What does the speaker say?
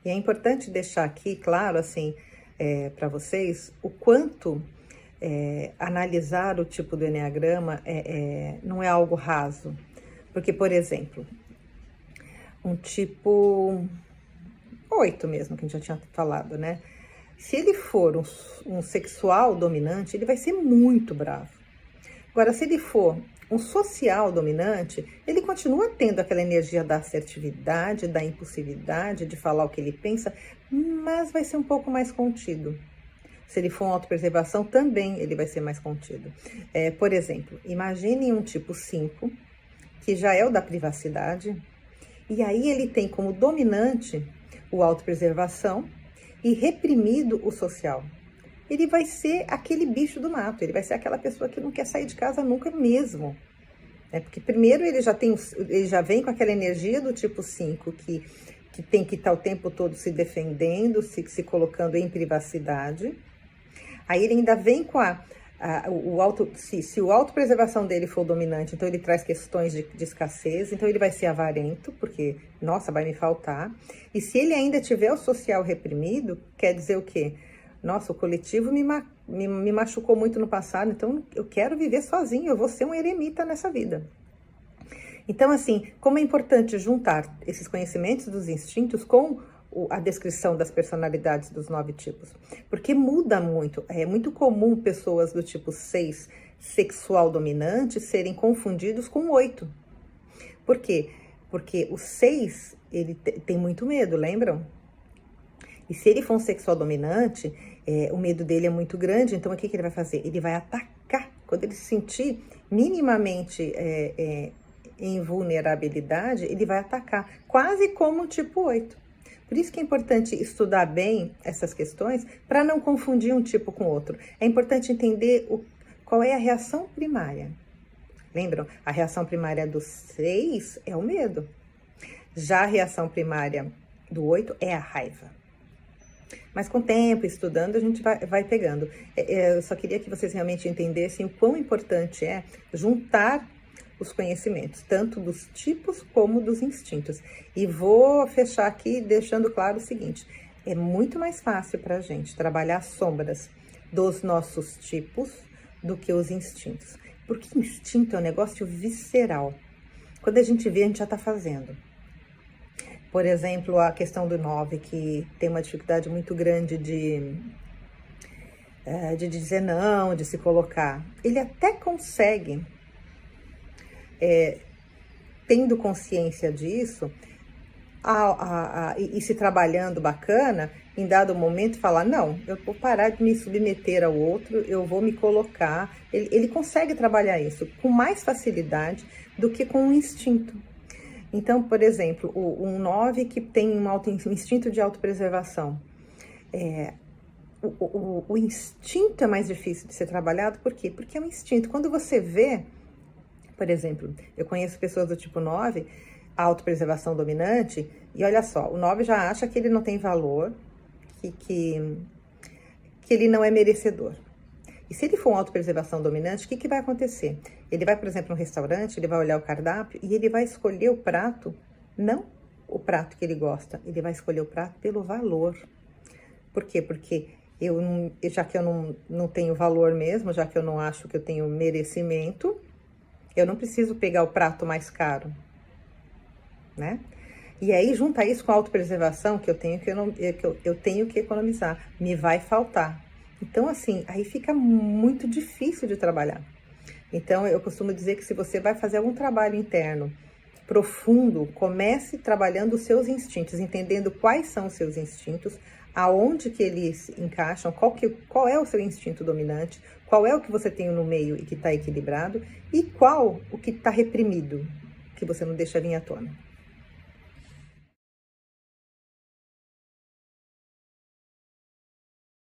E é importante deixar aqui claro, assim, para vocês, o quanto analisar o tipo do eneagrama não é algo raso. Porque, por exemplo, um tipo 8 mesmo, que a gente já tinha falado, né? Se ele for um sexual dominante, ele vai ser muito bravo. Agora, se ele for um social dominante, ele continua tendo aquela energia da assertividade, da impulsividade, de falar o que ele pensa, mas vai ser um pouco mais contido. Se ele for uma autopreservação, também ele vai ser mais contido. Por exemplo, imagine um tipo 5, que já é o da privacidade, e aí ele tem como dominante o autopreservação e reprimido o social. Ele vai ser aquele bicho do mato, ele vai ser aquela pessoa que não quer sair de casa nunca mesmo. Porque primeiro ele já vem com aquela energia do tipo 5, que tem que estar o tempo todo se defendendo, se colocando em privacidade. Aí ele ainda vem com se o autopreservação dele for dominante, então ele traz questões de escassez, então ele vai ser avarento, porque, nossa, vai me faltar. E se ele ainda tiver o social reprimido, quer dizer o quê? Nossa, o coletivo me machucou muito no passado, então eu quero viver sozinho, eu vou ser um eremita nessa vida. Então, assim, como é importante juntar esses conhecimentos dos instintos com a descrição das personalidades dos 9 tipos. Porque muda muito. É muito comum pessoas do tipo 6, sexual dominante, serem confundidos com 8. Por quê? Porque o 6, ele tem muito medo, lembram? E se ele for um sexual dominante, o medo dele é muito grande, então o que ele vai fazer? Ele vai atacar. Quando ele se sentir minimamente em vulnerabilidade, ele vai atacar, quase como o tipo 8. Por isso que é importante estudar bem essas questões para não confundir um tipo com outro. É importante entender qual é a reação primária. Lembram? A reação primária do 6 é o medo. Já a reação primária do 8 é a raiva. Mas com o tempo, estudando, a gente vai pegando. Eu só queria que vocês realmente entendessem o quão importante é juntar os conhecimentos, tanto dos tipos como dos instintos. E vou fechar aqui deixando claro o seguinte: é muito mais fácil para a gente trabalhar as sombras dos nossos tipos do que os instintos. Porque instinto é um negócio visceral. Quando a gente vê, a gente já está fazendo. Por exemplo, a questão do 9, que tem uma dificuldade muito grande de dizer não, de se colocar. Ele até consegue, tendo consciência disso, e se trabalhando bacana, em dado momento falar, não, eu vou parar de me submeter ao outro, eu vou me colocar. Ele consegue trabalhar isso com mais facilidade do que com o instinto. Então, por exemplo, um 9 que tem um instinto de autopreservação. O instinto é mais difícil de ser trabalhado, por quê? Porque é um instinto. Quando você vê, por exemplo, eu conheço pessoas do tipo 9, autopreservação dominante, e olha só, o 9 já acha que ele não tem valor, que ele não é merecedor. E se ele for uma autopreservação dominante, o que vai acontecer? Ele vai, por exemplo, num restaurante, ele vai olhar o cardápio e ele vai escolher o prato, não o prato que ele gosta, ele vai escolher o prato pelo valor. Por quê? Porque já que eu não tenho valor mesmo, já que eu não acho que eu tenho merecimento, eu não preciso pegar o prato mais caro, né? E aí, junta isso com a autopreservação, que eu tenho que economizar, me vai faltar. Então, assim, aí fica muito difícil de trabalhar. Então, eu costumo dizer que se você vai fazer algum trabalho interno profundo, comece trabalhando os seus instintos, entendendo quais são os seus instintos, aonde que eles encaixam, qual é o seu instinto dominante, qual é o que você tem no meio e que está equilibrado, e qual o que está reprimido, que você não deixa vir à tona.